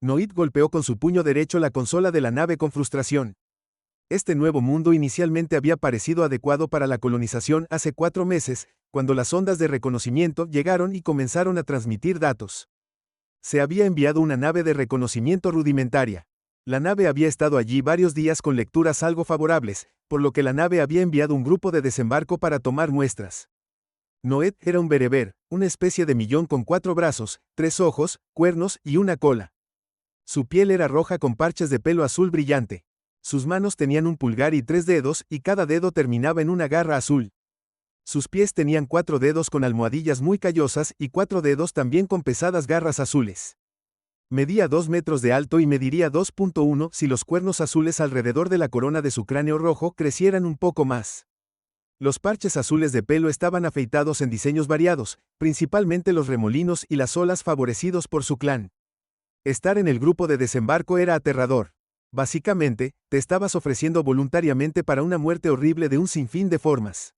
Noid golpeó con su puño derecho la consola de la nave con frustración. Este nuevo mundo inicialmente había parecido adecuado para la colonización hace 4 meses, cuando las ondas de reconocimiento llegaron y comenzaron a transmitir datos. Se había enviado una nave de reconocimiento rudimentaria. La nave había estado allí varios días con lecturas algo favorables, por lo que la nave había enviado un grupo de desembarco para tomar muestras. Noed era un bereber, una especie de millón con 4 brazos, 3 ojos, cuernos y una cola. Su piel era roja con parches de pelo azul brillante. Sus manos tenían un pulgar y 3 dedos, y cada dedo terminaba en una garra azul. Sus pies tenían 4 dedos con almohadillas muy callosas y 4 dedos también con pesadas garras azules. Medía 2 metros de alto y mediría 2.1 si los cuernos azules alrededor de la corona de su cráneo rojo crecieran un poco más. Los parches azules de pelo estaban afeitados en diseños variados, principalmente los remolinos y las olas favorecidos por su clan. Estar en el grupo de desembarco era aterrador. Básicamente, te estabas ofreciendo voluntariamente para una muerte horrible de un sinfín de formas.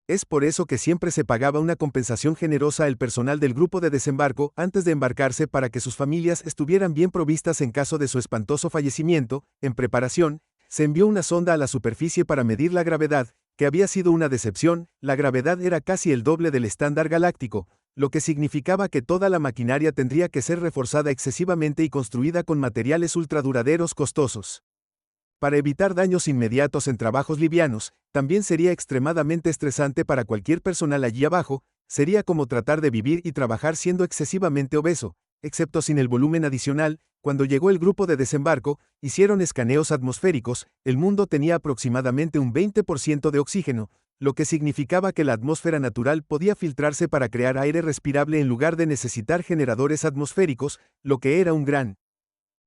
Es por eso que siempre se pagaba una compensación generosa al personal del grupo de desembarco antes de embarcarse para que sus familias estuvieran bien provistas en caso de su espantoso fallecimiento. En preparación, se envió una sonda a la superficie para medir la gravedad, que había sido una decepción. La gravedad era casi el doble del estándar galáctico, lo que significaba que toda la maquinaria tendría que ser reforzada excesivamente y construida con materiales ultraduraderos costosos. Para evitar daños inmediatos en trabajos livianos, también sería extremadamente estresante para cualquier personal allí abajo. Sería como tratar de vivir y trabajar siendo excesivamente obeso, excepto sin el volumen adicional. Cuando llegó el grupo de desembarco, hicieron escaneos atmosféricos. El mundo tenía aproximadamente un 20% de oxígeno, lo que significaba que la atmósfera natural podía filtrarse para crear aire respirable en lugar de necesitar generadores atmosféricos, lo que era un gran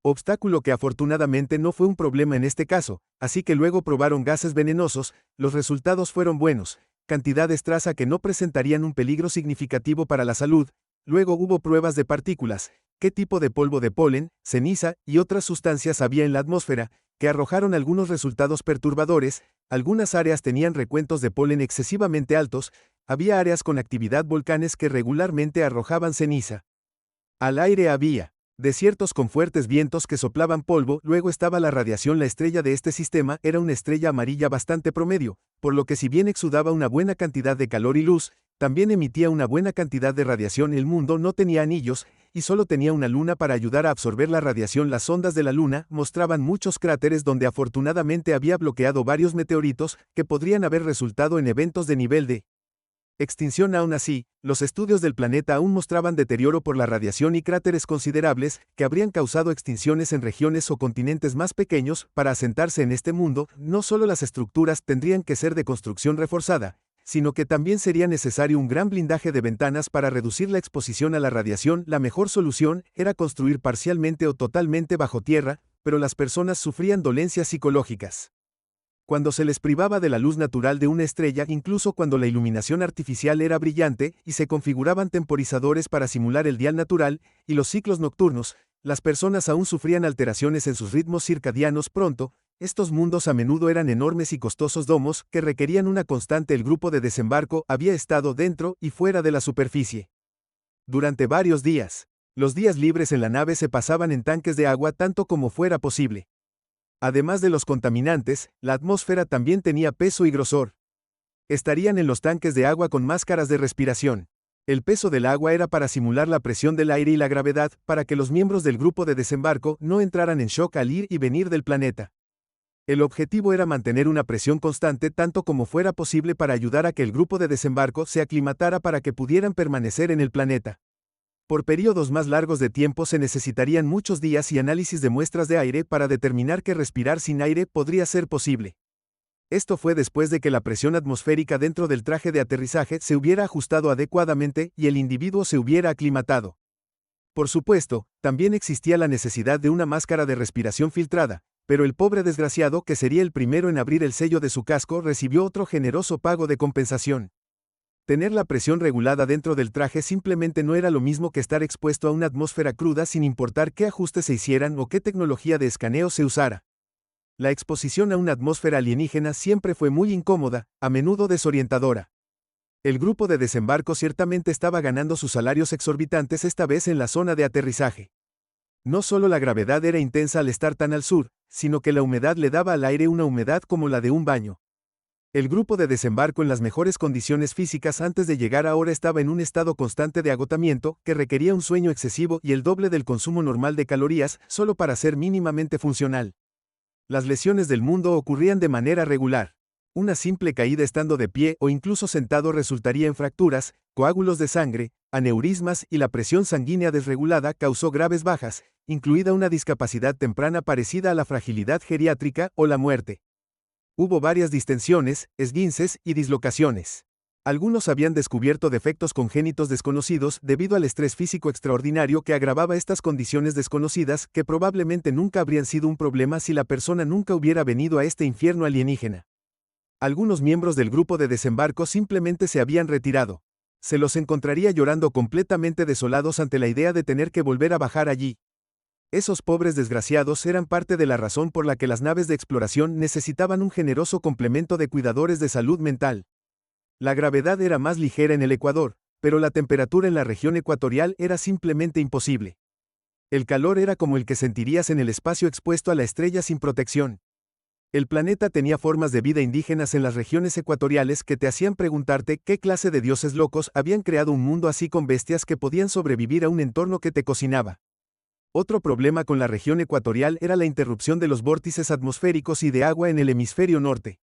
obstáculo que afortunadamente no fue un problema en este caso, así que luego probaron gases venenosos. Los resultados fueron buenos, cantidades traza que no presentarían un peligro significativo para la salud. Luego hubo pruebas de partículas, qué tipo de polvo de polen, ceniza y otras sustancias había en la atmósfera, que arrojaron algunos resultados perturbadores. Algunas áreas tenían recuentos de polen excesivamente altos, había áreas con actividad volcanes que regularmente arrojaban ceniza. Al aire había desiertos con fuertes vientos que soplaban polvo. Luego estaba la radiación. La estrella de este sistema era una estrella amarilla bastante promedio, por lo que si bien exudaba una buena cantidad de calor y luz, también emitía una buena cantidad de radiación. El mundo no tenía anillos, y solo tenía una luna para ayudar a absorber la radiación. Las ondas de la luna mostraban muchos cráteres donde afortunadamente había bloqueado varios meteoritos que podrían haber resultado en eventos de nivel de extinción. Aún así, los estudios del planeta aún mostraban deterioro por la radiación y cráteres considerables que habrían causado extinciones en regiones o continentes más pequeños. Para asentarse en este mundo, no solo las estructuras tendrían que ser de construcción reforzada, sino que también sería necesario un gran blindaje de ventanas para reducir la exposición a la radiación. La mejor solución era construir parcialmente o totalmente bajo tierra, pero las personas sufrían dolencias psicológicas. Cuando se les privaba de la luz natural de una estrella, incluso cuando la iluminación artificial era brillante y se configuraban temporizadores para simular el dial natural y los ciclos nocturnos, las personas aún sufrían alteraciones en sus ritmos circadianos. Pronto, estos mundos a menudo eran enormes y costosos domos que requerían una constante. El grupo de desembarco había estado dentro y fuera de la superficie durante varios días. Los días libres en la nave se pasaban en tanques de agua tanto como fuera posible. Además de los contaminantes, la atmósfera también tenía peso y grosor. Estarían en los tanques de agua con máscaras de respiración. El peso del agua era para simular la presión del aire y la gravedad, para que los miembros del grupo de desembarco no entraran en shock al ir y venir del planeta. El objetivo era mantener una presión constante tanto como fuera posible para ayudar a que el grupo de desembarco se aclimatara para que pudieran permanecer en el planeta. Por periodos más largos de tiempo se necesitarían muchos días y análisis de muestras de aire para determinar que respirar sin aire podría ser posible. Esto fue después de que la presión atmosférica dentro del traje de aterrizaje se hubiera ajustado adecuadamente y el individuo se hubiera aclimatado. Por supuesto, también existía la necesidad de una máscara de respiración filtrada, pero el pobre desgraciado, que sería el primero en abrir el sello de su casco, recibió otro generoso pago de compensación. Tener la presión regulada dentro del traje simplemente no era lo mismo que estar expuesto a una atmósfera cruda sin importar qué ajustes se hicieran o qué tecnología de escaneo se usara. La exposición a una atmósfera alienígena siempre fue muy incómoda, a menudo desorientadora. El grupo de desembarco ciertamente estaba ganando sus salarios exorbitantes, esta vez en la zona de aterrizaje. No solo la gravedad era intensa al estar tan al sur, sino que la humedad le daba al aire una humedad como la de un baño. El grupo de desembarco en las mejores condiciones físicas antes de llegar ahora estaba en un estado constante de agotamiento, que requería un sueño excesivo y el doble del consumo normal de calorías, solo para ser mínimamente funcional. Las lesiones del mundo ocurrían de manera regular. Una simple caída estando de pie o incluso sentado resultaría en fracturas, coágulos de sangre, aneurismas y la presión sanguínea desregulada causó graves bajas, incluida una discapacidad temprana parecida a la fragilidad geriátrica o la muerte. Hubo varias distensiones, esguinces y dislocaciones. Algunos habían descubierto defectos congénitos desconocidos debido al estrés físico extraordinario que agravaba estas condiciones desconocidas que probablemente nunca habrían sido un problema si la persona nunca hubiera venido a este infierno alienígena. Algunos miembros del grupo de desembarco simplemente se habían retirado. Se los encontraría llorando completamente desolados ante la idea de tener que volver a bajar allí. Esos pobres desgraciados eran parte de la razón por la que las naves de exploración necesitaban un generoso complemento de cuidadores de salud mental. La gravedad era más ligera en el Ecuador, pero la temperatura en la región ecuatorial era simplemente imposible. El calor era como el que sentirías en el espacio expuesto a la estrella sin protección. El planeta tenía formas de vida indígenas en las regiones ecuatoriales que te hacían preguntarte qué clase de dioses locos habían creado un mundo así con bestias que podían sobrevivir a un entorno que te cocinaba. Otro problema con la región ecuatorial era la interrupción de los vórtices atmosféricos y de agua en el hemisferio norte.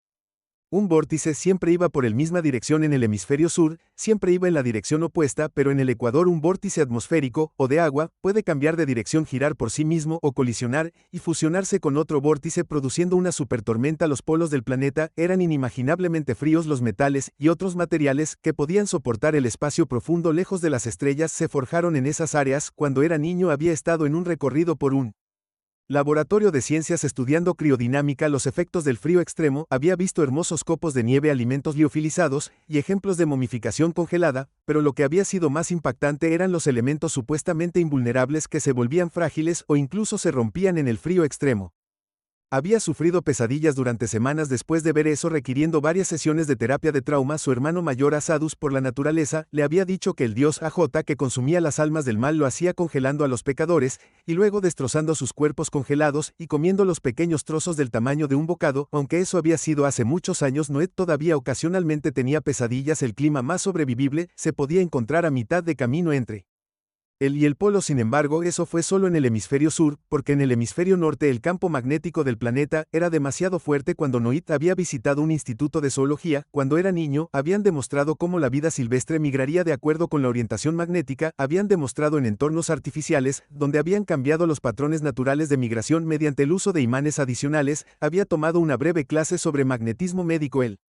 Un vórtice siempre iba por la misma dirección en el hemisferio sur, siempre iba en la dirección opuesta, pero en el Ecuador un vórtice atmosférico, o de agua, puede cambiar de dirección, girar por sí mismo o colisionar, y fusionarse con otro vórtice produciendo una supertormenta. Los polos del planeta eran inimaginablemente fríos. Los metales y otros materiales que podían soportar el espacio profundo lejos de las estrellas se forjaron en esas áreas. Cuando era niño había estado en un recorrido por un laboratorio de ciencias estudiando criodinámica, los efectos del frío extremo. Había visto hermosos copos de nieve, alimentos liofilizados y ejemplos de momificación congelada, pero lo que había sido más impactante eran los elementos supuestamente invulnerables que se volvían frágiles o incluso se rompían en el frío extremo. Había sufrido pesadillas durante semanas después de ver eso, requiriendo varias sesiones de terapia de trauma. Su hermano mayor Asadus, por la naturaleza, le había dicho que el dios AJ que consumía las almas del mal lo hacía congelando a los pecadores, y luego destrozando sus cuerpos congelados y comiendo los pequeños trozos del tamaño de un bocado. Aunque eso había sido hace muchos años, Noé todavía ocasionalmente tenía pesadillas. El clima más sobrevivible se podía encontrar a mitad de camino entre él y el polo. Sin embargo, eso fue solo en el hemisferio sur, porque en el hemisferio norte el campo magnético del planeta era demasiado fuerte. Cuando Noé había visitado un instituto de zoología, cuando era niño, habían demostrado cómo la vida silvestre migraría de acuerdo con la orientación magnética. Habían demostrado en entornos artificiales, donde habían cambiado los patrones naturales de migración mediante el uso de imanes adicionales. Había tomado una breve clase sobre magnetismo médico. El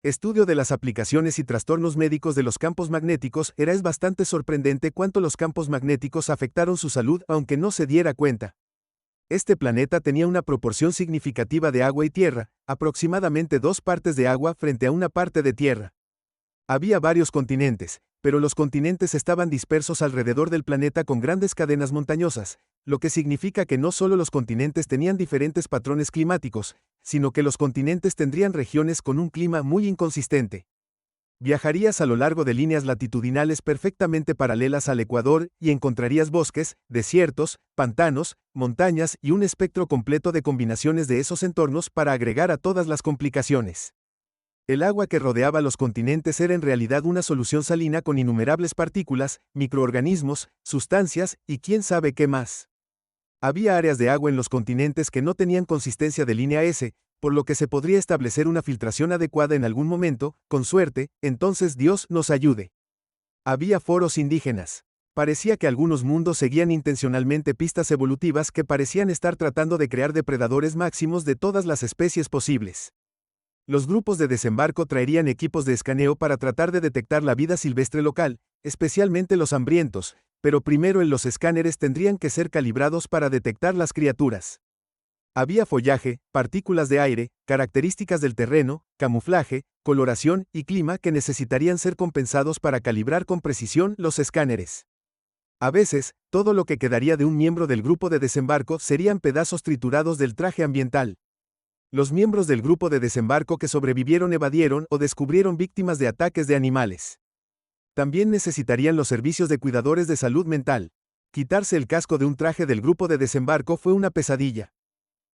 estudio de las aplicaciones y trastornos médicos de los campos magnéticos es bastante sorprendente cuánto los campos magnéticos afectaron su salud aunque no se diera cuenta. Este planeta tenía una proporción significativa de agua y tierra, aproximadamente 2 partes de agua frente a una parte de tierra. Había varios continentes, pero los continentes estaban dispersos alrededor del planeta con grandes cadenas montañosas, lo que significa que no solo los continentes tenían diferentes patrones climáticos, sino que los continentes tendrían regiones con un clima muy inconsistente. Viajarías a lo largo de líneas latitudinales perfectamente paralelas al Ecuador y encontrarías bosques, desiertos, pantanos, montañas y un espectro completo de combinaciones de esos entornos para agregar a todas las complicaciones. El agua que rodeaba los continentes era en realidad una solución salina con innumerables partículas, microorganismos, sustancias y quién sabe qué más. Había áreas de agua en los continentes que no tenían consistencia de línea S, por lo que se podría establecer una filtración adecuada en algún momento, con suerte. Entonces Dios nos ayude. Había foros indígenas. Parecía que algunos mundos seguían intencionalmente pistas evolutivas que parecían estar tratando de crear depredadores máximos de todas las especies posibles. Los grupos de desembarco traerían equipos de escaneo para tratar de detectar la vida silvestre local, especialmente los hambrientos, pero primero los escáneres tendrían que ser calibrados para detectar las criaturas. Había follaje, partículas de aire, características del terreno, camuflaje, coloración y clima que necesitarían ser compensados para calibrar con precisión los escáneres. A veces, todo lo que quedaría de un miembro del grupo de desembarco serían pedazos triturados del traje ambiental. Los miembros del grupo de desembarco que sobrevivieron evadieron o descubrieron víctimas de ataques de animales. También necesitarían los servicios de cuidadores de salud mental. Quitarse el casco de un traje del grupo de desembarco fue una pesadilla.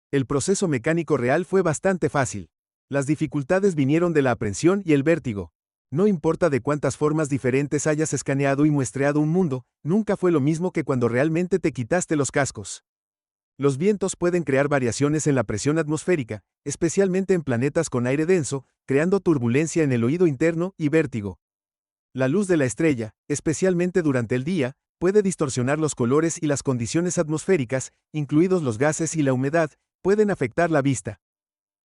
El proceso mecánico real fue bastante fácil. Las dificultades vinieron de la aprensión y el vértigo. No importa de cuántas formas diferentes hayas escaneado y muestreado un mundo, nunca fue lo mismo que cuando realmente te quitaste los cascos. Los vientos pueden crear variaciones en la presión atmosférica, especialmente en planetas con aire denso, creando turbulencia en el oído interno y vértigo. La luz de la estrella, especialmente durante el día, puede distorsionar los colores y las condiciones atmosféricas, incluidos los gases y la humedad, pueden afectar la vista.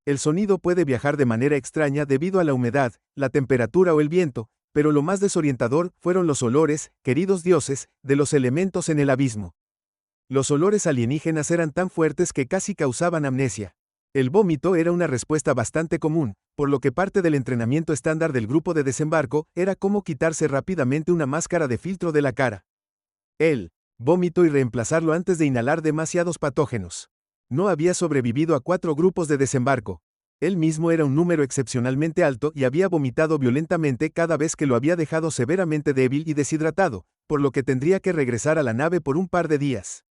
El sonido puede viajar de manera extraña debido a la humedad, la temperatura o el viento, pero lo más desorientador fueron los olores, queridos dioses, de los elementos en el abismo. Los olores alienígenas eran tan fuertes que casi causaban amnesia. El vómito era una respuesta bastante común, por lo que parte del entrenamiento estándar del grupo de desembarco era cómo quitarse rápidamente una máscara de filtro de la cara. El vómito y reemplazarlo antes de inhalar demasiados patógenos. No había sobrevivido a 4 grupos de desembarco. Él mismo era un número excepcionalmente alto y había vomitado violentamente cada vez que lo había dejado severamente débil y deshidratado, por lo que tendría que regresar a la nave por un par de días.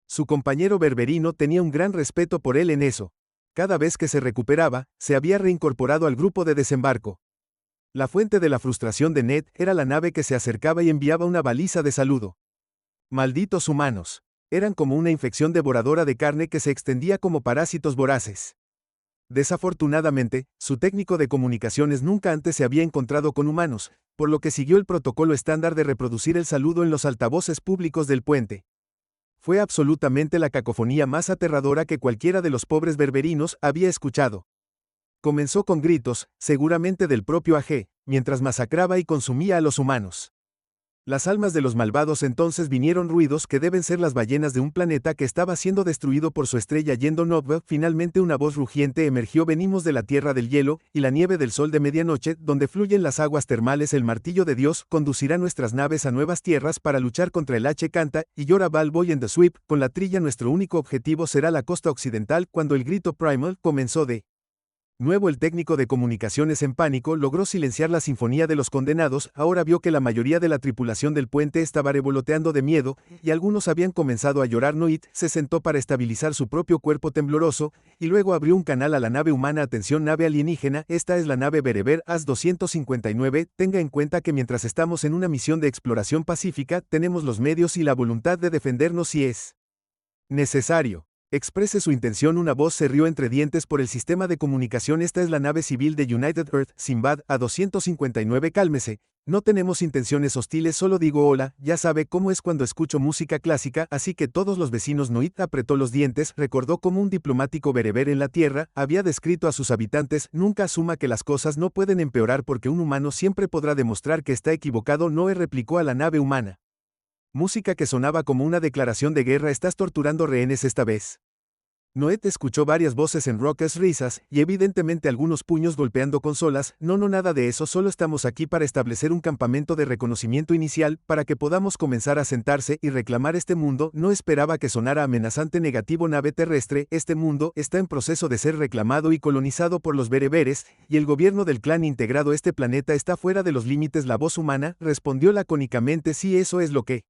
Su compañero berberino tenía un gran respeto por él en eso. Cada vez que se recuperaba, se había reincorporado al grupo de desembarco. La fuente de la frustración de Ned era la nave que se acercaba y enviaba una baliza de saludo. Malditos humanos. Eran como una infección devoradora de carne que se extendía como parásitos voraces. Desafortunadamente, su técnico de comunicaciones nunca antes se había encontrado con humanos, por lo que siguió el protocolo estándar de reproducir el saludo en los altavoces públicos del puente. Fue absolutamente la cacofonía más aterradora que cualquiera de los pobres berberinos había escuchado. Comenzó con gritos, seguramente del propio AG, mientras masacraba y consumía a los humanos. Las almas de los malvados entonces vinieron ruidos que deben ser las ballenas de un planeta que estaba siendo destruido por su estrella yendo Nova. Finalmente una voz rugiente emergió: venimos de la tierra del hielo y la nieve del sol de medianoche, donde fluyen las aguas termales. El martillo de Dios conducirá nuestras naves a nuevas tierras para luchar contra el H. Canta y Yora Balboy en The Sweep. Con la trilla nuestro único objetivo será la costa occidental. Cuando el grito primal comenzó de nuevo, el técnico de comunicaciones en pánico logró silenciar la sinfonía de los condenados. Ahora vio que la mayoría de la tripulación del puente estaba revoloteando de miedo, y algunos habían comenzado a llorar. Noid se sentó para estabilizar su propio cuerpo tembloroso, y luego abrió un canal a la nave humana. Atención nave alienígena, esta es la nave Bereber AS-259, tenga en cuenta que mientras estamos en una misión de exploración pacífica, tenemos los medios y la voluntad de defendernos si es necesario. Exprese su intención. Una voz se rió entre dientes por el sistema de comunicación. Esta es la nave civil de United Earth, Sinbad, A-259. Cálmese, no tenemos intenciones hostiles, solo digo hola. Ya sabe cómo es cuando escucho música clásica, así que todos los vecinos. Noid apretó los dientes, recordó cómo un diplomático bereber en la Tierra había descrito a sus habitantes: nunca asuma que las cosas no pueden empeorar porque un humano siempre podrá demostrar que está equivocado. Noé replicó a la nave humana. Música que sonaba como una declaración de guerra. ¿Estás torturando rehenes esta vez? Noed escuchó varias voces en raucas risas, y evidentemente algunos puños golpeando consolas. No, nada de eso, solo estamos aquí para establecer un campamento de reconocimiento inicial, para que podamos comenzar a sentarse y reclamar este mundo. No esperaba que sonara amenazante. Negativo nave terrestre, este mundo está en proceso de ser reclamado y colonizado por los bereberes, y el gobierno del clan integrado. Este planeta está fuera de los límites. La voz humana respondió lacónicamente: sí, eso es lo que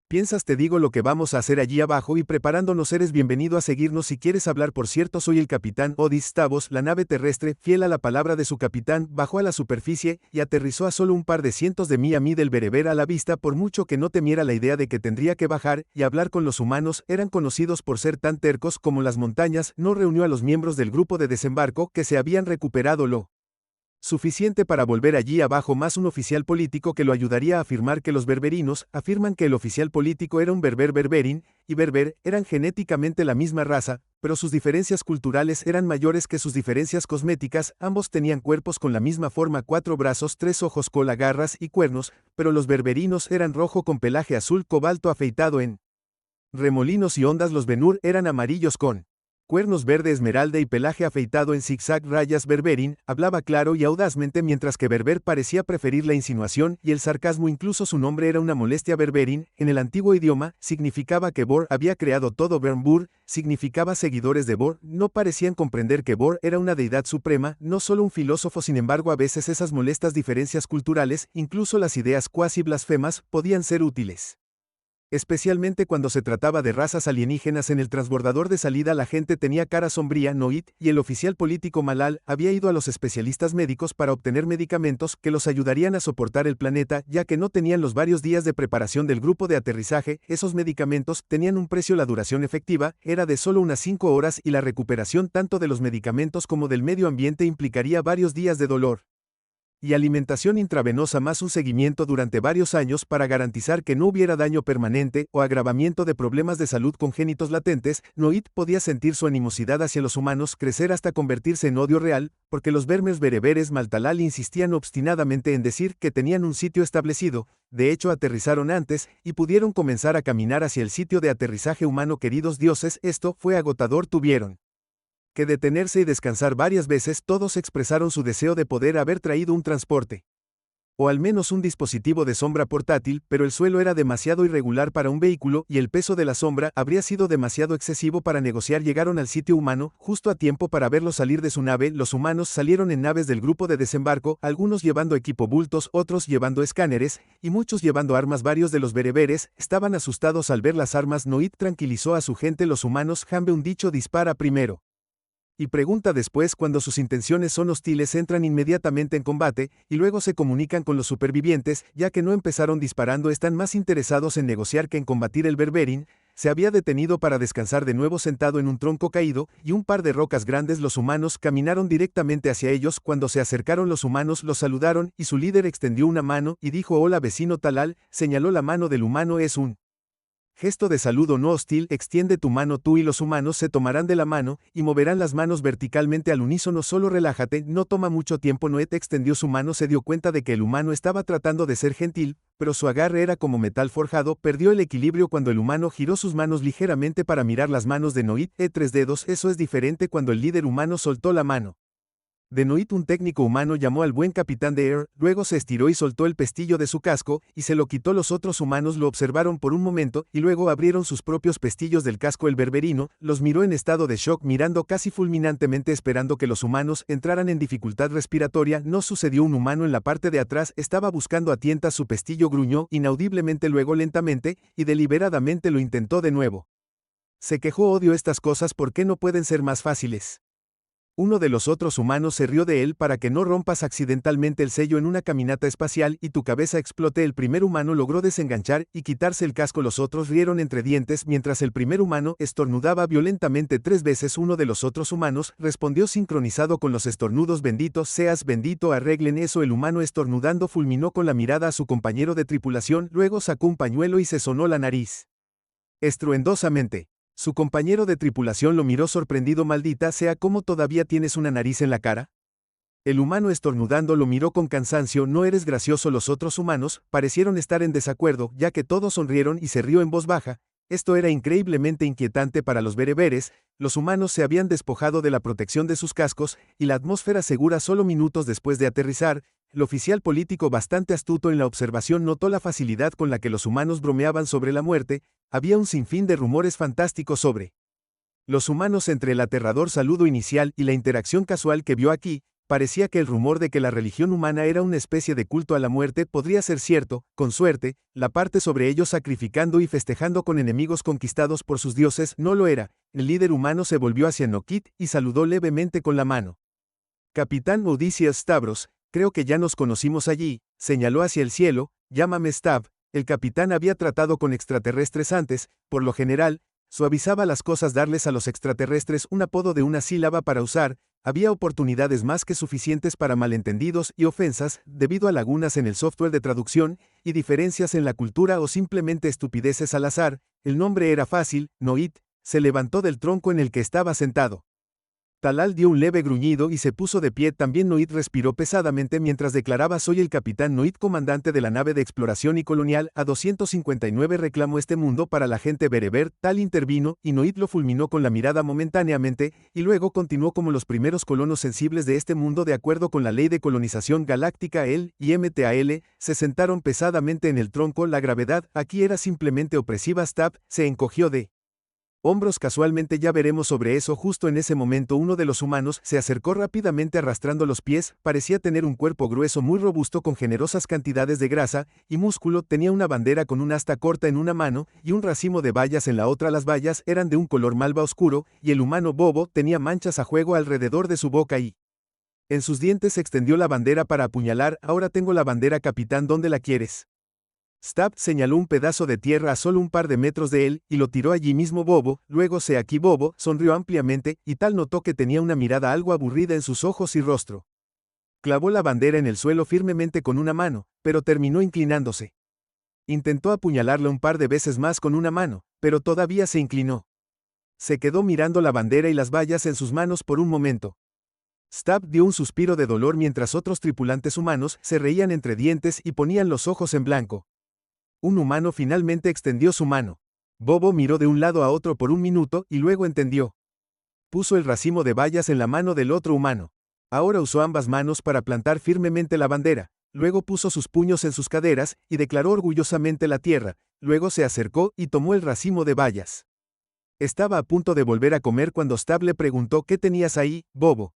piensas. Te digo lo que vamos a hacer allí abajo y preparándonos. Eres bienvenido a seguirnos si quieres hablar. Por cierto, soy el capitán Odis Stavos. La nave terrestre, fiel a la palabra de su capitán, bajó a la superficie y aterrizó a solo un par de cientos de mí del bereber a la vista. Por mucho que no temiera la idea de que tendría que bajar y hablar con los humanos, eran conocidos por ser tan tercos como las montañas. No reunió a los miembros del grupo de desembarco que se habían recuperado lo suficiente para volver allí abajo, más un oficial político que lo ayudaría a afirmar que los berberinos afirman que el oficial político era un berber berberin, y berber eran genéticamente la misma raza, pero sus diferencias culturales eran mayores que sus diferencias cosméticas. Ambos tenían cuerpos con la misma forma: 4 brazos, 3 ojos, cola, garras y cuernos, pero los berberinos eran rojo con pelaje azul cobalto afeitado en remolinos y ondas. Los Benur eran amarillos con cuernos verde esmeralda y pelaje afeitado en zigzag rayas. Berberin hablaba claro y audazmente, mientras que Berber parecía preferir la insinuación y el sarcasmo. Incluso su nombre era una molestia. Berberin, en el antiguo idioma, significaba que Bor había creado todo. Bernbur significaba seguidores de Bor. No parecían comprender que Bor era una deidad suprema, no solo un filósofo. Sin embargo, a veces esas molestas diferencias culturales, incluso las ideas cuasi blasfemas, podían ser útiles. Especialmente cuando se trataba de razas alienígenas. En el transbordador de salida la gente tenía cara sombría. Noit y el oficial político Malal había ido a los especialistas médicos para obtener medicamentos que los ayudarían a soportar el planeta, ya que no tenían los varios días de preparación del grupo de aterrizaje. Esos medicamentos tenían un precio. La duración efectiva era de solo unas 5 horas y la recuperación tanto de los medicamentos como del medio ambiente implicaría varios días de dolor y alimentación intravenosa más un seguimiento durante varios años para garantizar que no hubiera daño permanente o agravamiento de problemas de salud congénitos latentes. Noit podía sentir su animosidad hacia los humanos crecer hasta convertirse en odio real, porque los vermes bereberes Maltalal insistían obstinadamente en decir que tenían un sitio establecido. De hecho, aterrizaron antes y pudieron comenzar a caminar hacia el sitio de aterrizaje humano. Queridos dioses, esto fue agotador. Tuvieron que detenerse y descansar varias veces. Todos expresaron su deseo de poder haber traído un transporte, o al menos un dispositivo de sombra portátil, pero el suelo era demasiado irregular para un vehículo y el peso de la sombra habría sido demasiado excesivo para negociar. Llegaron al sitio humano justo a tiempo para verlo salir de su nave. Los humanos salieron en naves del grupo de desembarco, algunos llevando equipo bultos, otros llevando escáneres, y muchos llevando armas. Varios de los bereberes estaban asustados al ver las armas. Noit tranquilizó a su gente. Los humanos, Jambe, un dicho, dispara primero y pregunta después. Cuando sus intenciones son hostiles entran inmediatamente en combate, y luego se comunican con los supervivientes. Ya que no empezaron disparando, están más interesados en negociar que en combatir. El berberín se había detenido para descansar de nuevo sentado en un tronco caído y un par de rocas grandes. Los humanos caminaron directamente hacia ellos. Cuando se acercaron los humanos los saludaron y su líder extendió una mano y dijo: hola vecino Talal. Señaló la mano del humano. Es un gesto de saludo no hostil. Extiende tu mano. Tú y los humanos se tomarán de la mano y moverán las manos verticalmente al unísono. Solo relájate, no toma mucho tiempo. Noet extendió su mano. Se dio cuenta de que el humano estaba tratando de ser gentil, pero su agarre era como metal forjado. Perdió el equilibrio cuando el humano giró sus manos ligeramente para mirar las manos de Noit. 3 dedos. Eso es diferente. Cuando el líder humano soltó la mano de Noit, un técnico humano llamó al buen capitán de Air, luego se estiró y soltó el pestillo de su casco, y se lo quitó. Los otros humanos lo observaron por un momento, y luego abrieron sus propios pestillos del casco. El berberino los miró en estado de shock, mirando casi fulminantemente, esperando que los humanos entraran en dificultad respiratoria. No sucedió. Un humano en la parte de atrás estaba buscando a tientas su pestillo. Gruñó inaudiblemente, luego lentamente y deliberadamente lo intentó de nuevo. Se quejó: odio estas cosas, ¿por qué no pueden ser más fáciles? Uno de los otros humanos se rió de él: para que no rompas accidentalmente el sello en una caminata espacial y tu cabeza explote. El primer humano logró desenganchar y quitarse el casco. Los otros rieron entre dientes mientras el primer humano estornudaba violentamente 3 veces. Uno de los otros humanos respondió sincronizado con los estornudos: bendito seas, bendito, arreglen eso. El humano estornudando fulminó con la mirada a su compañero de tripulación, luego sacó un pañuelo y se sonó la nariz estruendosamente. Su compañero de tripulación lo miró sorprendido. Maldita sea, ¿cómo todavía tienes una nariz en la cara? El humano estornudando lo miró con cansancio. No eres gracioso. Los otros humanos parecieron estar en desacuerdo, ya que todos sonrieron y se rió en voz baja. Esto era increíblemente inquietante para los bereberes. Los humanos se habían despojado de la protección de sus cascos y la atmósfera segura solo minutos después de aterrizar. El oficial político, bastante astuto en la observación, notó la facilidad con la que los humanos bromeaban sobre la muerte. Había un sinfín de rumores fantásticos sobre los humanos. Entre el aterrador saludo inicial y la interacción casual que vio aquí, parecía que el rumor de que la religión humana era una especie de culto a la muerte podría ser cierto. Con suerte, la parte sobre ellos sacrificando y festejando con enemigos conquistados por sus dioses no lo era. El líder humano se volvió hacia Nokit y saludó levemente con la mano. Capitán Odysseus Stavros, creo que ya nos conocimos allí, señaló hacia el cielo. Llámame Stav. El capitán había tratado con extraterrestres antes. Por lo general, suavizaba las cosas. Darles a los extraterrestres un apodo de una sílaba para usar. Había oportunidades más que suficientes para malentendidos y ofensas, debido a lagunas en el software de traducción, y diferencias en la cultura o simplemente estupideces al azar. El nombre era fácil: Noit. Se levantó del tronco en el que estaba sentado. Talal dio un leve gruñido y se puso de pie. También Noit respiró pesadamente mientras declaraba: soy el capitán Noit, comandante de la nave de exploración y colonial A259. Reclamo este mundo para la gente bereber. Tal intervino, y Noit lo fulminó con la mirada momentáneamente, y luego continuó: como los primeros colonos sensibles de este mundo, de acuerdo con la ley de colonización galáctica. Él y MTAL se sentaron pesadamente en el tronco. La gravedad aquí era simplemente opresiva. Stab se encogió de Hombros casualmente ya veremos sobre eso. Justo en ese momento uno de los humanos se acercó rápidamente arrastrando los pies, parecía tener un cuerpo grueso muy robusto con generosas cantidades de grasa y músculo, tenía una bandera con un asta corta en una mano y un racimo de bayas en la otra. Las bayas eran de un color malva oscuro y el humano Bobo tenía manchas a juego alrededor de su boca y en sus dientes extendió la bandera para apuñalar. Ahora tengo la bandera, capitán, ¿dónde la quieres? Stab señaló un pedazo de tierra a solo un par de metros de él, y lo tiró allí mismo. Bobo, luego sé aquí. Bobo sonrió ampliamente, y Tal notó que tenía una mirada algo aburrida en sus ojos y rostro. Clavó la bandera en el suelo firmemente con una mano, pero terminó inclinándose. Intentó apuñalarla un par de veces más con una mano, pero todavía se inclinó. Se quedó mirando la bandera y las bayas en sus manos por un momento. Stab dio un suspiro de dolor mientras otros tripulantes humanos se reían entre dientes y ponían los ojos en blanco. Un humano finalmente extendió su mano. Bobo miró de un lado a otro por un minuto y luego entendió. Puso el racimo de bayas en la mano del otro humano. Ahora usó ambas manos para plantar firmemente la bandera, luego puso sus puños en sus caderas y declaró orgullosamente la tierra, luego se acercó y tomó el racimo de bayas. Estaba a punto de volver a comer cuando Stab le preguntó: ¿qué tenías ahí, Bobo?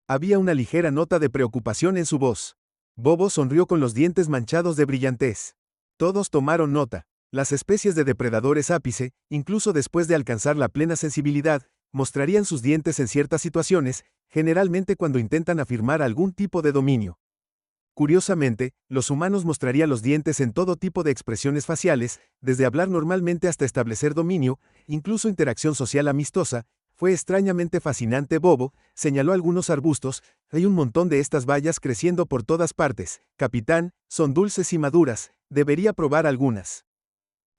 Había una ligera nota de preocupación en su voz. Bobo sonrió con los dientes manchados de brillantez. Todos tomaron nota. Las especies de depredadores ápice, incluso después de alcanzar la plena sensibilidad, mostrarían sus dientes en ciertas situaciones, generalmente cuando intentan afirmar algún tipo de dominio. Curiosamente, los humanos mostrarían los dientes en todo tipo de expresiones faciales, desde hablar normalmente hasta establecer dominio, incluso interacción social amistosa. Fue extrañamente fascinante. Bobo señaló algunos arbustos. Hay un montón de estas bayas creciendo por todas partes. Capitán, son dulces y maduras, debería probar algunas.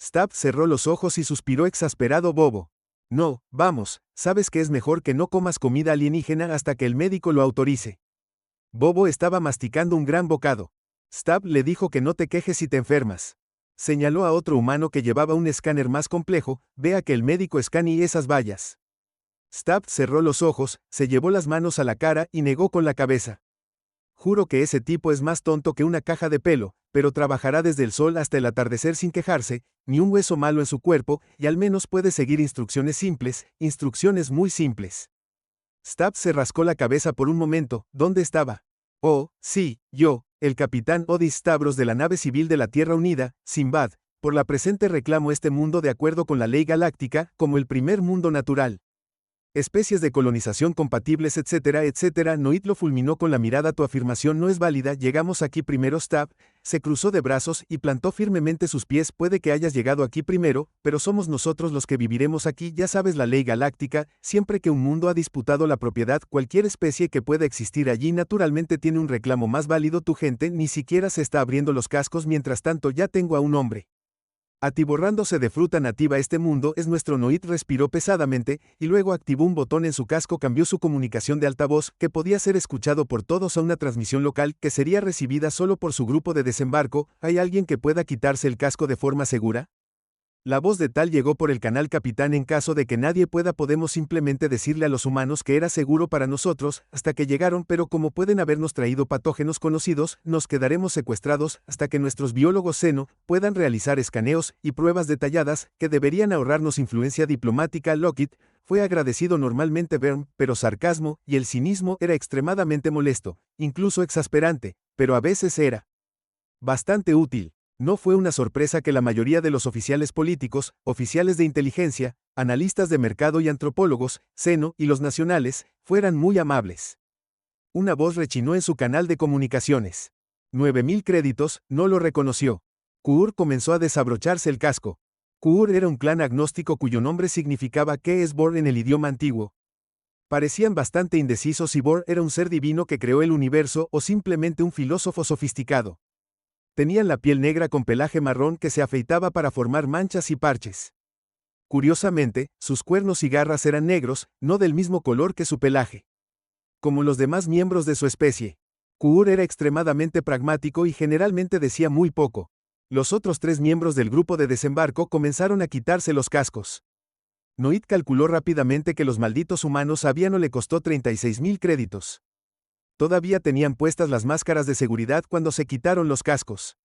Stab cerró los ojos y suspiró exasperado. Bobo. No, vamos, sabes que es mejor que no comas comida alienígena hasta que el médico lo autorice. Bobo estaba masticando un gran bocado. Stab le dijo que no te quejes si te enfermas. Señaló a otro humano que llevaba un escáner más complejo: vea que el médico escanee esas bayas. Stab cerró los ojos, se llevó las manos a la cara y negó con la cabeza. Juro que ese tipo es más tonto que una caja de pelo, pero trabajará desde el sol hasta el atardecer sin quejarse, ni un hueso malo en su cuerpo, y al menos puede seguir instrucciones simples, instrucciones muy simples. Stab se rascó la cabeza por un momento. ¿Dónde estaba? Oh, sí, yo, el capitán Odis Stavros de la nave civil de la Tierra Unida, Sinbad. Por la presente reclamo este mundo de acuerdo con la ley galáctica, como el primer mundo natural. Especies de colonización compatibles, etcétera, etcétera. Noit lo fulminó con la mirada. Tu afirmación no es válida. Llegamos aquí primero. Stab se cruzó de brazos y plantó firmemente sus pies. Puede que hayas llegado aquí primero, pero somos nosotros los que viviremos aquí. Ya sabes la ley galáctica. Siempre que un mundo ha disputado la propiedad, cualquier especie que pueda existir allí naturalmente tiene un reclamo más válido. Tu gente ni siquiera se está abriendo los cascos. Mientras tanto, ya tengo a un hombre atiborrándose de fruta nativa. Este mundo es nuestro. Noit respiró pesadamente, y luego activó un botón en su casco. Cambió su comunicación de altavoz, que podía ser escuchado por todos, a una transmisión local, que sería recibida solo por su grupo de desembarco. ¿Hay alguien que pueda quitarse el casco de forma segura? La voz de Tal llegó por el canal: capitán, en caso de que nadie pueda, podemos simplemente decirle a los humanos que era seguro para nosotros, hasta que llegaron, pero como pueden habernos traído patógenos conocidos, nos quedaremos secuestrados, hasta que nuestros biólogos seno puedan realizar escaneos y pruebas detalladas, que deberían ahorrarnos influencia diplomática. Lockheed fue agradecido normalmente Bern, pero sarcasmo y el cinismo era extremadamente molesto, incluso exasperante, pero a veces era bastante útil. No fue una sorpresa que la mayoría de los oficiales políticos, oficiales de inteligencia, analistas de mercado y antropólogos, seno y los nacionales, fueran muy amables. Una voz rechinó en su canal de comunicaciones. 9.000 créditos. No lo reconoció. Kuur comenzó a desabrocharse el casco. Kuur era un clan agnóstico cuyo nombre significaba ¿qué es Bor en el idioma antiguo? Parecían bastante indecisos si Bor era un ser divino que creó el universo o simplemente un filósofo sofisticado. Tenían la piel negra con pelaje marrón que se afeitaba para formar manchas y parches. Curiosamente, sus cuernos y garras eran negros, no del mismo color que su pelaje. Como los demás miembros de su especie, Kuur era extremadamente pragmático y generalmente decía muy poco. Los otros 3 miembros del grupo de desembarco comenzaron a quitarse los cascos. Noit calculó rápidamente que los malditos humanos no le costó 36.000 créditos. Todavía tenían puestas las máscaras de seguridad cuando se quitaron los cascos.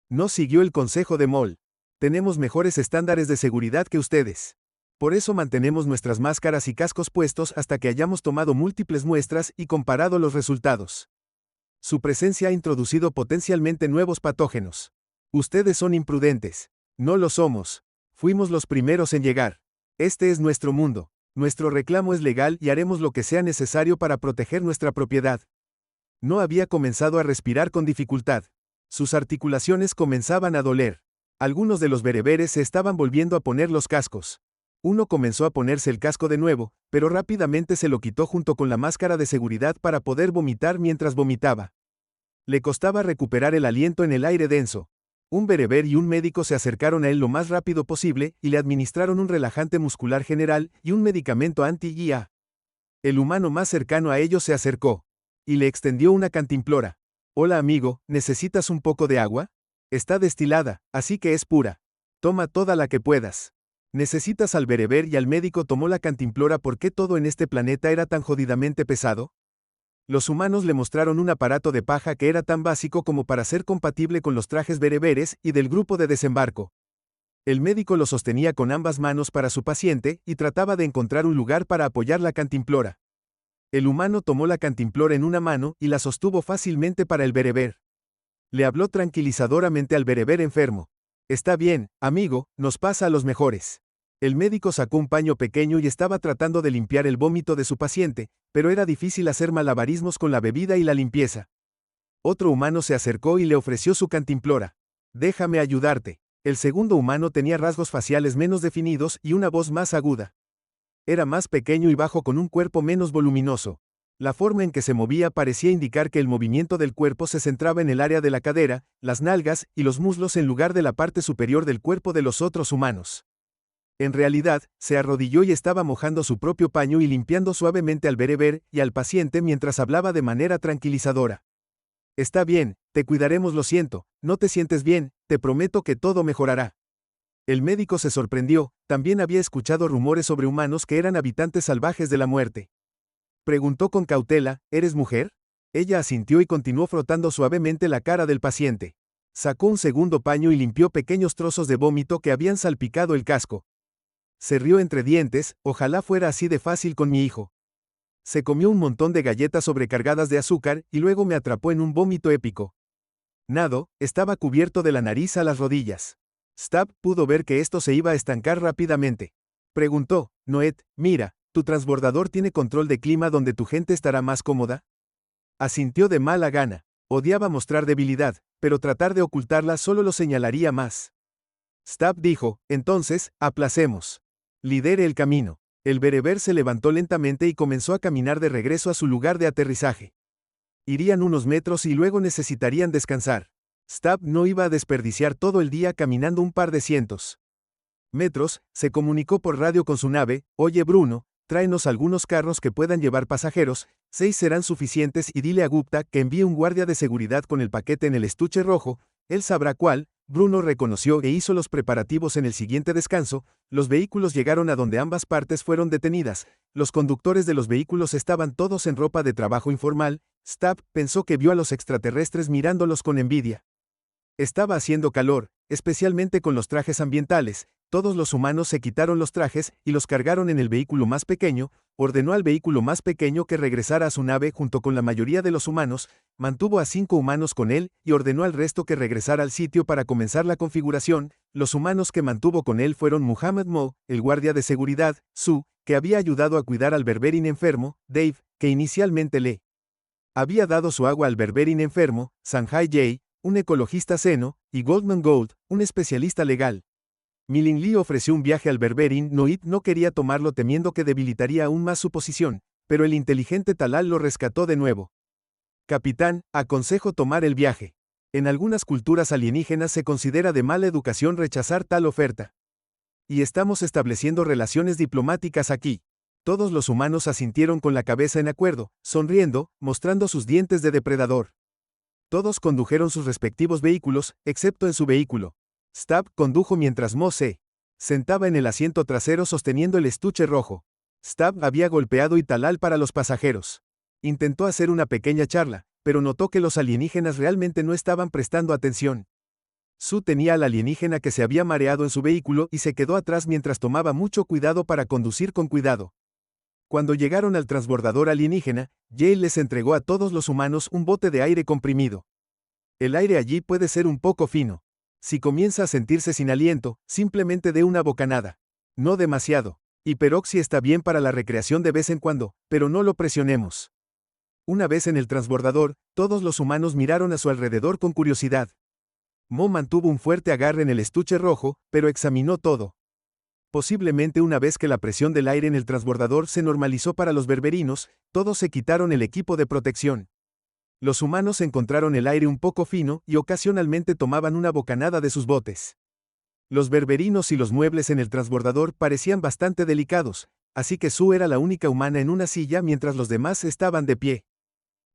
No siguió el consejo de Mol. Tenemos mejores estándares de seguridad que ustedes. Por eso mantenemos nuestras máscaras y cascos puestos hasta que hayamos tomado múltiples muestras y comparado los resultados. Su presencia ha introducido potencialmente nuevos patógenos. Ustedes son imprudentes. No lo somos. Fuimos los primeros en llegar. Este es nuestro mundo. Nuestro reclamo es legal y haremos lo que sea necesario para proteger nuestra propiedad. No había comenzado a respirar con dificultad. Sus articulaciones comenzaban a doler. Algunos de los bereberes se estaban volviendo a poner los cascos. Uno comenzó a ponerse el casco de nuevo, pero rápidamente se lo quitó junto con la máscara de seguridad para poder vomitar mientras vomitaba. Le costaba recuperar el aliento en el aire denso. Un bereber y un médico se acercaron a él lo más rápido posible y le administraron un relajante muscular general y un medicamento anti-IA. El humano más cercano a ellos se acercó y le extendió una cantimplora. Hola amigo, ¿necesitas un poco de agua? Está destilada, así que es pura. Toma toda la que puedas. ¿Necesitas al bereber y al médico tomó la cantimplora? ¿Por qué todo en este planeta era tan jodidamente pesado? Los humanos le mostraron un aparato de paja que era tan básico como para ser compatible con los trajes bereberes y del grupo de desembarco. El médico lo sostenía con ambas manos para su paciente y trataba de encontrar un lugar para apoyar la cantimplora. El humano tomó la cantimplora en una mano y la sostuvo fácilmente para el bereber. Le habló tranquilizadoramente al bereber enfermo. Está bien, amigo, nos pasa a los mejores. El médico sacó un paño pequeño y estaba tratando de limpiar el vómito de su paciente, pero era difícil hacer malabarismos con la bebida y la limpieza. Otro humano se acercó y le ofreció su cantimplora. Déjame ayudarte. El segundo humano tenía rasgos faciales menos definidos y una voz más aguda. Era más pequeño y bajo con un cuerpo menos voluminoso. La forma en que se movía parecía indicar que el movimiento del cuerpo se centraba en el área de la cadera, las nalgas y los muslos en lugar de la parte superior del cuerpo de los otros humanos. En realidad, se arrodilló y estaba mojando su propio paño y limpiando suavemente al bereber y al paciente mientras hablaba de manera tranquilizadora. Está bien, te cuidaremos, lo siento, no te sientes bien, te prometo que todo mejorará. El médico se sorprendió, también había escuchado rumores sobre humanos que eran habitantes salvajes de la muerte. Preguntó con cautela, ¿eres mujer? Ella asintió y continuó frotando suavemente la cara del paciente. Sacó un segundo paño y limpió pequeños trozos de vómito que habían salpicado el casco. Se rió entre dientes, ojalá fuera así de fácil con mi hijo. Se comió un montón de galletas sobrecargadas de azúcar y luego me atrapó en un vómito épico. Nado, estaba cubierto de la nariz a las rodillas. Stab pudo ver que esto se iba a estancar rápidamente. Preguntó, Noet, mira, ¿tu transbordador tiene control de clima donde tu gente estará más cómoda? Asintió de mala gana. Odiaba mostrar debilidad, pero tratar de ocultarla solo lo señalaría más. Stab dijo, entonces, aplacemos. Lidere el camino. El bereber se levantó lentamente y comenzó a caminar de regreso a su lugar de aterrizaje. Irían unos metros y luego necesitarían descansar. Stab no iba a desperdiciar todo el día caminando un par de cientos metros. Se comunicó por radio con su nave, oye Bruno, tráenos algunos carros que puedan llevar pasajeros, 6 serán suficientes y dile a Gupta que envíe un guardia de seguridad con el paquete en el estuche rojo, él sabrá cuál. Bruno reconoció e hizo los preparativos. En el siguiente descanso, los vehículos llegaron a donde ambas partes fueron detenidas. Los conductores de los vehículos estaban todos en ropa de trabajo informal. Stab pensó que vio a los extraterrestres mirándolos con envidia. Estaba haciendo calor, especialmente con los trajes ambientales. Todos los humanos se quitaron los trajes y los cargaron en el vehículo más pequeño. Ordenó al vehículo más pequeño que regresara a su nave junto con la mayoría de los humanos, mantuvo a 5 humanos con él y ordenó al resto que regresara al sitio para comenzar la configuración. Los humanos que mantuvo con él fueron Muhammad Mo, el guardia de seguridad, Su, que había ayudado a cuidar al berberín enfermo, Dave, que inicialmente le había dado su agua al berberín enfermo, Sanjay Jay, un ecologista seno, y Goldman Gold, un especialista legal. Milin Lee ofreció un viaje al berberín. Noit no quería tomarlo temiendo que debilitaría aún más su posición, pero el inteligente Talal lo rescató de nuevo. Capitán, aconsejo tomar el viaje. En algunas culturas alienígenas se considera de mala educación rechazar tal oferta. Y estamos estableciendo relaciones diplomáticas aquí. Todos los humanos asintieron con la cabeza en acuerdo, sonriendo, mostrando sus dientes de depredador. Todos condujeron sus respectivos vehículos, excepto en su vehículo. Stab condujo mientras Mo se sentaba en el asiento trasero sosteniendo el estuche rojo. Stab había golpeado y Talal para los pasajeros. Intentó hacer una pequeña charla, pero notó que los alienígenas realmente no estaban prestando atención. Su tenía al alienígena que se había mareado en su vehículo y se quedó atrás mientras tomaba mucho cuidado para conducir con cuidado. Cuando llegaron al transbordador alienígena, Yale les entregó a todos los humanos un bote de aire comprimido. El aire allí puede ser un poco fino. Si comienza a sentirse sin aliento, simplemente dé una bocanada. No demasiado. Hiperoxi está bien para la recreación de vez en cuando, pero no lo presionemos. Una vez en el transbordador, todos los humanos miraron a su alrededor con curiosidad. Mo mantuvo un fuerte agarre en el estuche rojo, pero examinó todo. Posiblemente una vez que la presión del aire en el transbordador se normalizó para los berberinos, todos se quitaron el equipo de protección. Los humanos encontraron el aire un poco fino y ocasionalmente tomaban una bocanada de sus botes. Los berberinos y los muebles en el transbordador parecían bastante delicados, así que Sue era la única humana en una silla mientras los demás estaban de pie.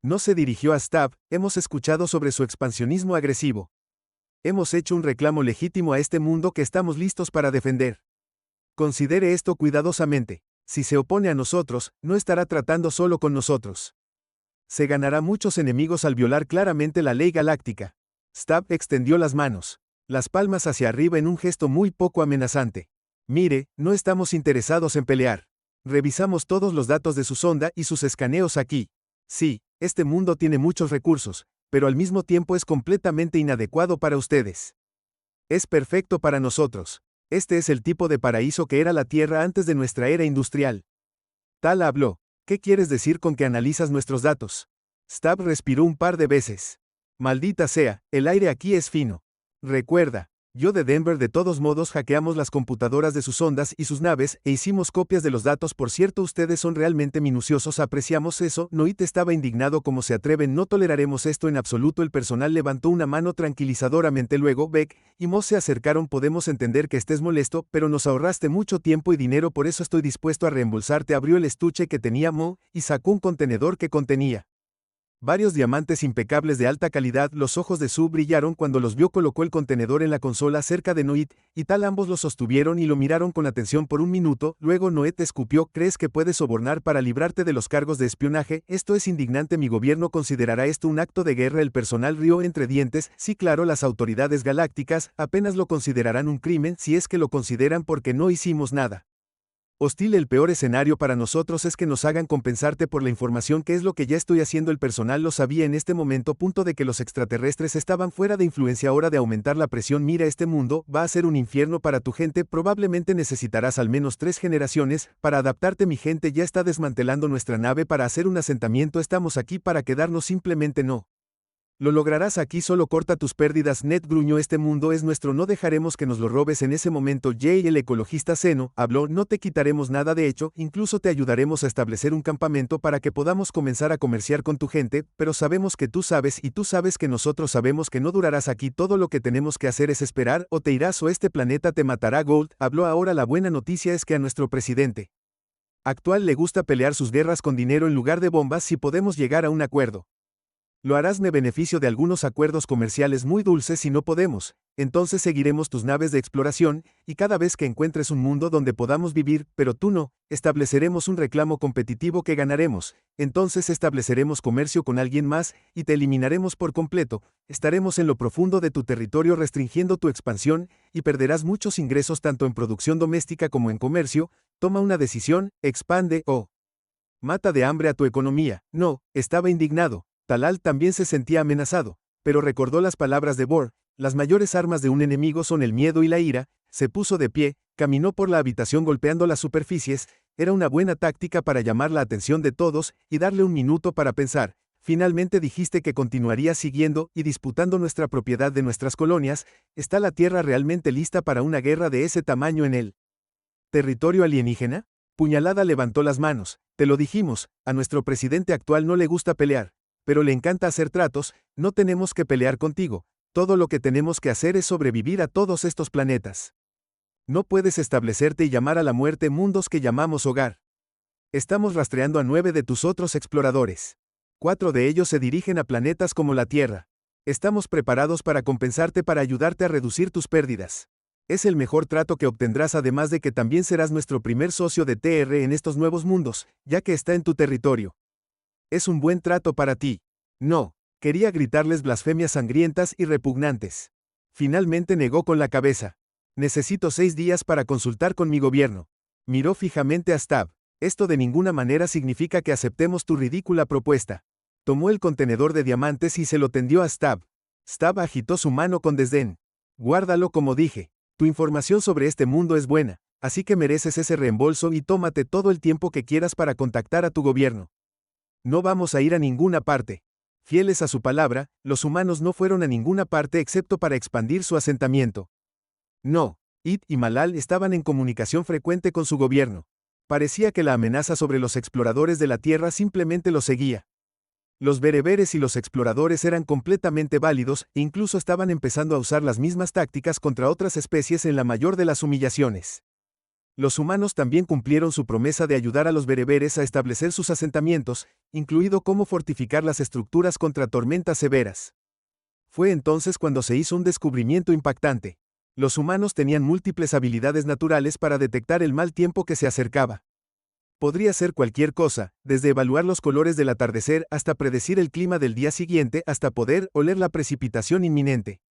No se dirigió a Stab, hemos escuchado sobre su expansionismo agresivo. Hemos hecho un reclamo legítimo a este mundo que estamos listos para defender. Considere esto cuidadosamente. Si se opone a nosotros, no estará tratando solo con nosotros. Se ganará muchos enemigos al violar claramente la ley galáctica. Stab extendió las manos, las palmas hacia arriba en un gesto muy poco amenazante. Mire, no estamos interesados en pelear. Revisamos todos los datos de su sonda y sus escaneos aquí. Sí, este mundo tiene muchos recursos, pero al mismo tiempo es completamente inadecuado para ustedes. Es perfecto para nosotros. Este es el tipo de paraíso que era la Tierra antes de nuestra era industrial. Tal habló. ¿Qué quieres decir con que analizas nuestros datos? Stab respiró un par de veces. Maldita sea, el aire aquí es fino. Recuerda, yo de Denver de todos modos hackeamos las computadoras de sus ondas y sus naves e hicimos copias de los datos. Por cierto, ustedes son realmente minuciosos, apreciamos eso. Noit estaba indignado. ¿Cómo se atreven? No toleraremos esto en absoluto. El personal levantó una mano tranquilizadoramente. Luego Beck y Moss se acercaron. Podemos entender que estés molesto, pero nos ahorraste mucho tiempo y dinero, por eso estoy dispuesto a reembolsarte. Abrió el estuche que tenía Mo y sacó un contenedor que contenía varios diamantes impecables de alta calidad. Los ojos de Sue brillaron cuando los vio. Colocó el contenedor en la consola cerca de Noit, y tal ambos lo sostuvieron y lo miraron con atención por un minuto. Luego Noet escupió. ¿Crees que puedes sobornar para librarte de los cargos de espionaje? Esto es indignante. Mi gobierno considerará esto un acto de guerra. El personal rió entre dientes. Sí, claro, las autoridades galácticas apenas lo considerarán un crimen, si es que lo consideran, porque no hicimos nada. Hostil. El peor escenario para nosotros es que nos hagan compensarte por la información, que es lo que ya estoy haciendo. El personal lo sabía en este momento. Punto de que los extraterrestres estaban fuera de influencia. Hora de aumentar la presión. Mira, este mundo va a ser un infierno para tu gente. Probablemente necesitarás al menos 3 generaciones para adaptarte. Mi gente ya está desmantelando nuestra nave para hacer un asentamiento. Estamos aquí para quedarnos, simplemente no lo lograrás aquí. Solo corta tus pérdidas. Ned gruñó. Este mundo es nuestro, no dejaremos que nos lo robes. En ese momento Jay, el ecologista seno, habló. No te quitaremos nada, de hecho, incluso te ayudaremos a establecer un campamento para que podamos comenzar a comerciar con tu gente, pero sabemos que tú sabes y tú sabes que nosotros sabemos que no durarás aquí. Todo lo que tenemos que hacer es esperar, o te irás o este planeta te matará. Gold habló ahora. La buena noticia es que a nuestro presidente actual le gusta pelear sus guerras con dinero en lugar de bombas. Si podemos llegar a un acuerdo, lo harás. Me beneficio de algunos acuerdos comerciales muy dulces. Si no podemos, entonces seguiremos tus naves de exploración, y cada vez que encuentres un mundo donde podamos vivir, pero tú no, estableceremos un reclamo competitivo que ganaremos. Entonces estableceremos comercio con alguien más, y te eliminaremos por completo. Estaremos en lo profundo de tu territorio restringiendo tu expansión, y perderás muchos ingresos tanto en producción doméstica como en comercio. Toma una decisión, expande o mata de hambre a tu economía. No, estaba indignado. Talal también se sentía amenazado, pero recordó las palabras de Bor. Las mayores armas de un enemigo son el miedo y la ira. Se puso de pie, caminó por la habitación golpeando las superficies. Era una buena táctica para llamar la atención de todos y darle un minuto para pensar. Finalmente dijiste que continuarías siguiendo y disputando nuestra propiedad de nuestras colonias. ¿Está la Tierra realmente lista para una guerra de ese tamaño en el territorio alienígena? Puñalada levantó las manos. Te lo dijimos, a nuestro presidente actual no le gusta pelear, pero le encanta hacer tratos. No tenemos que pelear contigo. Todo lo que tenemos que hacer es sobrevivir a todos estos planetas. No puedes establecerte y llamar a la muerte mundos que llamamos hogar. Estamos rastreando a 9 de tus otros exploradores. 4 de ellos se dirigen a planetas como la Tierra. Estamos preparados para compensarte, para ayudarte a reducir tus pérdidas. Es el mejor trato que obtendrás, además de que también serás nuestro primer socio de TR en estos nuevos mundos, ya que está en tu territorio. Es un buen trato para ti. No, quería gritarles blasfemias sangrientas y repugnantes. Finalmente negó con la cabeza. Necesito 6 días para consultar con mi gobierno. Miró fijamente a Stab. Esto de ninguna manera significa que aceptemos tu ridícula propuesta. Tomó el contenedor de diamantes y se lo tendió a Stab. Stab agitó su mano con desdén. Guárdalo como dije. Tu información sobre este mundo es buena, así que mereces ese reembolso y tómate todo el tiempo que quieras para contactar a tu gobierno. No vamos a ir a ninguna parte. Fieles a su palabra, los humanos no fueron a ninguna parte excepto para expandir su asentamiento. No, Id y Malal estaban en comunicación frecuente con su gobierno. Parecía que la amenaza sobre los exploradores de la Tierra simplemente los seguía. Los bereberes y los exploradores eran completamente válidos e incluso estaban empezando a usar las mismas tácticas contra otras especies en la mayor de las humillaciones. Los humanos también cumplieron su promesa de ayudar a los bereberes a establecer sus asentamientos, incluido cómo fortificar las estructuras contra tormentas severas. Fue entonces cuando se hizo un descubrimiento impactante. Los humanos tenían múltiples habilidades naturales para detectar el mal tiempo que se acercaba. Podría ser cualquier cosa, desde evaluar los colores del atardecer hasta predecir el clima del día siguiente hasta poder oler la precipitación inminente.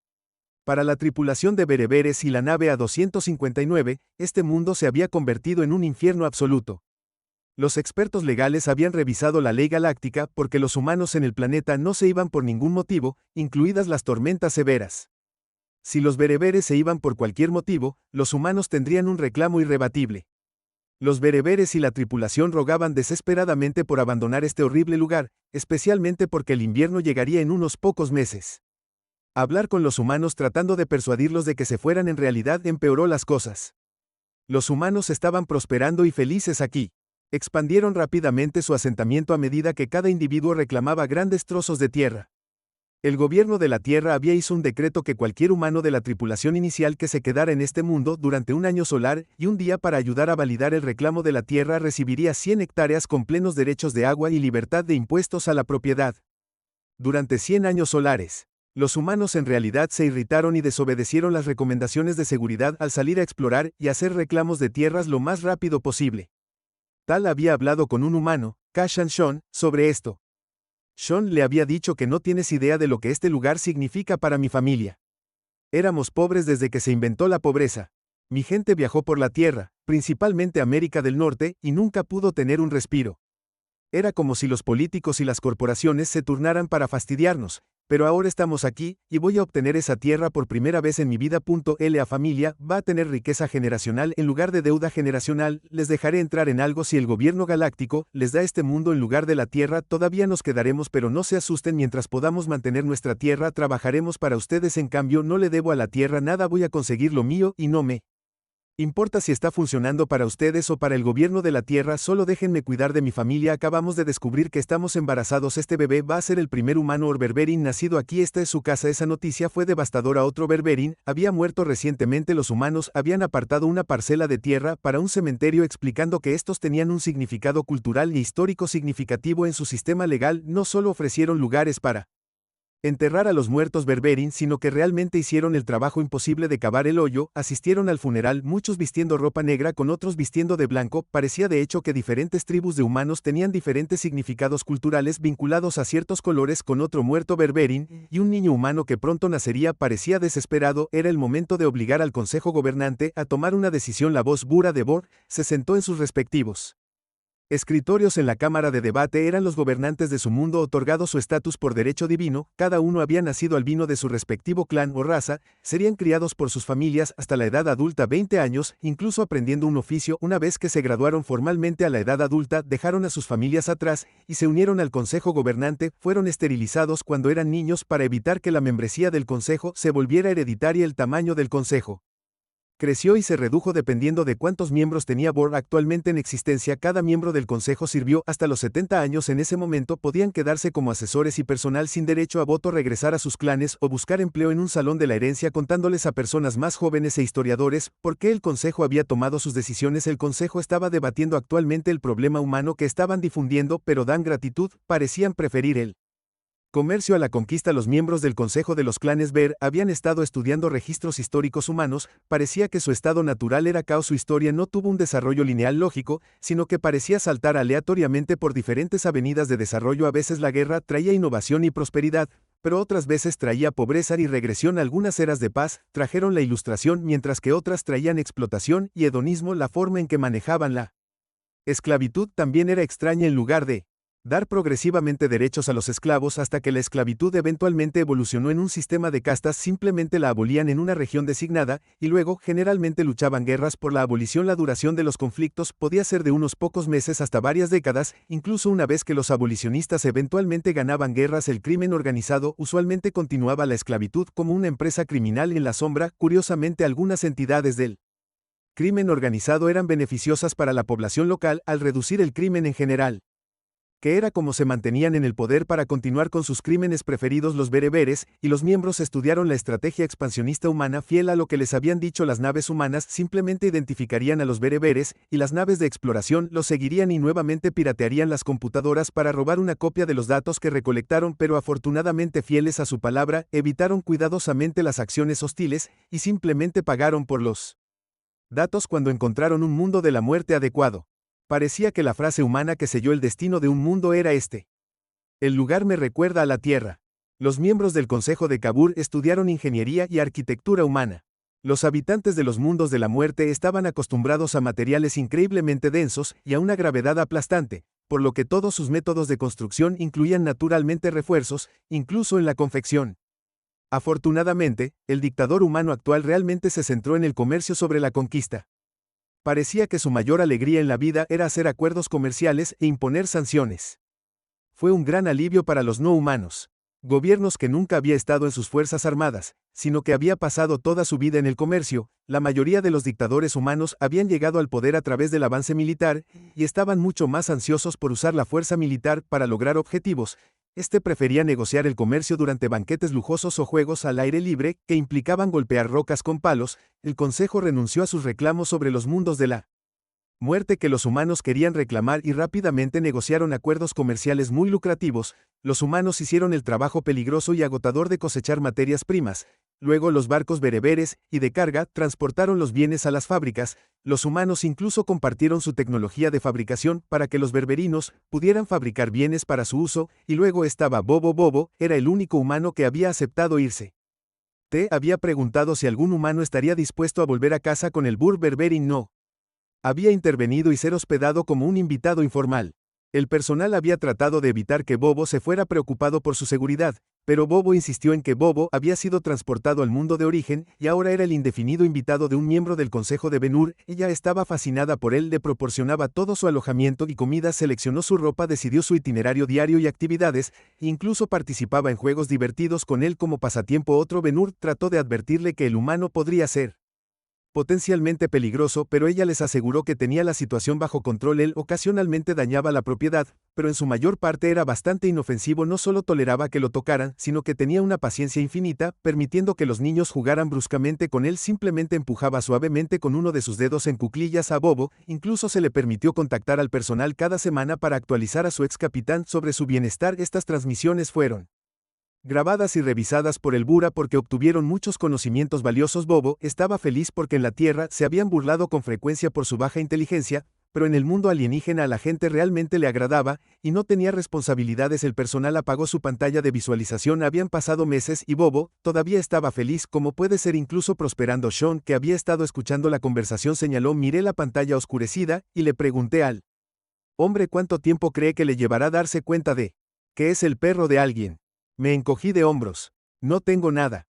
Para la tripulación de bereberes y la nave A-259, este mundo se había convertido en un infierno absoluto. Los expertos legales habían revisado la ley galáctica porque los humanos en el planeta no se iban por ningún motivo, incluidas las tormentas severas. Si los bereberes se iban por cualquier motivo, los humanos tendrían un reclamo irrebatible. Los bereberes y la tripulación rogaban desesperadamente por abandonar este horrible lugar, especialmente porque el invierno llegaría en unos pocos meses. Hablar con los humanos tratando de persuadirlos de que se fueran en realidad empeoró las cosas. Los humanos estaban prosperando y felices aquí. Expandieron rápidamente su asentamiento a medida que cada individuo reclamaba grandes trozos de tierra. El gobierno de la Tierra había hizo un decreto que cualquier humano de la tripulación inicial que se quedara en este mundo durante un año solar y un día para ayudar a validar el reclamo de la Tierra recibiría 100 hectáreas con plenos derechos de agua y libertad de impuestos a la propiedad. Durante 100 años solares, los humanos en realidad se irritaron y desobedecieron las recomendaciones de seguridad al salir a explorar y hacer reclamos de tierras lo más rápido posible. Tal había hablado con un humano, Kashan Shon, sobre esto. Shon le había dicho que no tienes idea de lo que este lugar significa para mi familia. Éramos pobres desde que se inventó la pobreza. Mi gente viajó por la tierra, principalmente América del Norte, y nunca pudo tener un respiro. Era como si los políticos y las corporaciones se turnaran para fastidiarnos, pero ahora estamos aquí, y voy a obtener esa tierra por primera vez en mi vida. La familia va a tener riqueza generacional en lugar de deuda generacional. Les dejaré entrar en algo si el gobierno galáctico les da este mundo en lugar de la tierra. Todavía nos quedaremos, pero no se asusten, mientras podamos mantener nuestra tierra trabajaremos para ustedes. En cambio no le debo a la tierra nada, voy a conseguir lo mío y no me importa si está funcionando para ustedes o para el gobierno de la Tierra. Solo déjenme cuidar de mi familia. Acabamos de descubrir que estamos embarazados. Este bebé va a ser el primer humano o berberín nacido aquí. Esta es su casa. Esa noticia fue devastadora. Otro berberín había muerto recientemente. Los humanos habían apartado una parcela de tierra para un cementerio, explicando que estos tenían un significado cultural e histórico significativo en su sistema legal. No solo ofrecieron lugares para enterrar a los muertos berberín, sino que realmente hicieron el trabajo imposible de cavar el hoyo. Asistieron al funeral, muchos vistiendo ropa negra con otros vistiendo de blanco. Parecía de hecho que diferentes tribus de humanos tenían diferentes significados culturales vinculados a ciertos colores. Con otro muerto berberín y un niño humano que pronto nacería. Parecía desesperado. Era el momento de obligar al consejo gobernante a tomar una decisión. La voz Bura de Bor se sentó en sus respectivos escritorios en la cámara de debate. Eran los gobernantes de su mundo, otorgado su estatus por derecho divino. Cada uno había nacido albino de su respectivo clan o raza, serían criados por sus familias hasta la edad adulta, 20 años, incluso aprendiendo un oficio. Una vez que se graduaron formalmente a la edad adulta, dejaron a sus familias atrás y se unieron al consejo gobernante. Fueron esterilizados cuando eran niños para evitar que la membresía del consejo se volviera hereditaria. El tamaño del consejo creció y se redujo dependiendo de cuántos miembros tenía Bor actualmente en existencia. Cada miembro del consejo sirvió hasta los 70 años. En ese momento podían quedarse como asesores y personal sin derecho a voto, regresar a sus clanes o buscar empleo en un salón de la herencia, contándoles a personas más jóvenes e historiadores por qué el consejo había tomado sus decisiones. El consejo estaba debatiendo actualmente el problema humano que estaban difundiendo, pero dan gratitud, parecían preferir el comercio a la conquista. Los miembros del Consejo de los Clanes Ver habían estado estudiando registros históricos humanos. Parecía que su estado natural era caos. Su historia no tuvo un desarrollo lineal lógico, sino que parecía saltar aleatoriamente por diferentes avenidas de desarrollo. A veces la guerra traía innovación y prosperidad, pero otras veces traía pobreza y regresión. Algunas eras de paz trajeron la ilustración, mientras que otras traían explotación y hedonismo. La forma en que manejaban la esclavitud también era extraña. En lugar de dar progresivamente derechos a los esclavos hasta que la esclavitud eventualmente evolucionó en un sistema de castas, simplemente la abolían en una región designada, y luego generalmente luchaban guerras por la abolición. La duración de los conflictos podía ser de unos pocos meses hasta varias décadas. Incluso una vez que los abolicionistas eventualmente ganaban guerras, el crimen organizado usualmente continuaba la esclavitud como una empresa criminal en la sombra. Curiosamente, algunas entidades del crimen organizado eran beneficiosas para la población local al reducir el crimen en general, que era como se mantenían en el poder para continuar con sus crímenes preferidos. Los bereberes y los miembros estudiaron la estrategia expansionista humana. Fiel a lo que les habían dicho las naves humanas, simplemente identificarían a los bereberes, y las naves de exploración los seguirían y nuevamente piratearían las computadoras para robar una copia de los datos que recolectaron. Pero afortunadamente, fieles a su palabra, evitaron cuidadosamente las acciones hostiles, y simplemente pagaron por los datos cuando encontraron un mundo de la muerte adecuado. Parecía que la frase humana que selló el destino de un mundo era este: el lugar me recuerda a la Tierra. Los miembros del Consejo de Kabur estudiaron ingeniería y arquitectura humana. Los habitantes de los mundos de la muerte estaban acostumbrados a materiales increíblemente densos y a una gravedad aplastante, por lo que todos sus métodos de construcción incluían naturalmente refuerzos, incluso en la confección. Afortunadamente, el dictador humano actual realmente se centró en el comercio sobre la conquista. Parecía que su mayor alegría en la vida era hacer acuerdos comerciales e imponer sanciones. Fue un gran alivio para los no humanos. Gobiernos que nunca había estado en sus fuerzas armadas, sino que había pasado toda su vida en el comercio. La mayoría de los dictadores humanos habían llegado al poder a través del avance militar, y estaban mucho más ansiosos por usar la fuerza militar para lograr objetivos. Prefería negociar el comercio durante banquetes lujosos o juegos al aire libre, que implicaban golpear rocas con palos. El Consejo renunció a sus reclamos sobre los mundos de la muerte que los humanos querían reclamar y rápidamente negociaron acuerdos comerciales muy lucrativos. Los humanos hicieron el trabajo peligroso y agotador de cosechar materias primas. Luego los barcos bereberes y de carga transportaron los bienes a las fábricas. Los humanos incluso compartieron su tecnología de fabricación para que los berberinos pudieran fabricar bienes para su uso. Y luego estaba Bobo. Bobo era el único humano que había aceptado irse. Te había preguntado si algún humano estaría dispuesto a volver a casa con el Bur Berberin. No. Había intervenido y ser hospedado como un invitado informal. El personal había tratado de evitar que Bobo se fuera preocupado por su seguridad, pero Bobo insistió en que Bobo había sido transportado al mundo de origen y ahora era el indefinido invitado de un miembro del Consejo de Ben-Hur. Ella estaba fascinada por él, le proporcionaba todo su alojamiento y comida, seleccionó su ropa, decidió su itinerario diario y actividades, e incluso participaba en juegos divertidos con él como pasatiempo. Otro Ben-Hur trató de advertirle que el humano podría ser potencialmente peligroso, pero ella les aseguró que tenía la situación bajo control. Él ocasionalmente dañaba la propiedad, pero en su mayor parte era bastante inofensivo. No solo toleraba que lo tocaran, sino que tenía una paciencia infinita, permitiendo que los niños jugaran bruscamente con él. Simplemente empujaba suavemente con uno de sus dedos en cuclillas a Bobo. Incluso se le permitió contactar al personal cada semana para actualizar a su ex capitán sobre su bienestar. Estas transmisiones fueron grabadas y revisadas por el Bura porque obtuvieron muchos conocimientos valiosos. Bobo estaba feliz porque en la Tierra se habían burlado con frecuencia por su baja inteligencia, pero en el mundo alienígena a la gente realmente le agradaba, y no tenía responsabilidades. El personal apagó su pantalla de visualización. Habían pasado meses y Bobo todavía estaba feliz, como puede ser incluso prosperando. Sean, que había estado escuchando la conversación, señaló: miré la pantalla oscurecida, y le pregunté al hombre cuánto tiempo cree que le llevará darse cuenta de que es el perro de alguien. Me encogí de hombros. No tengo nada.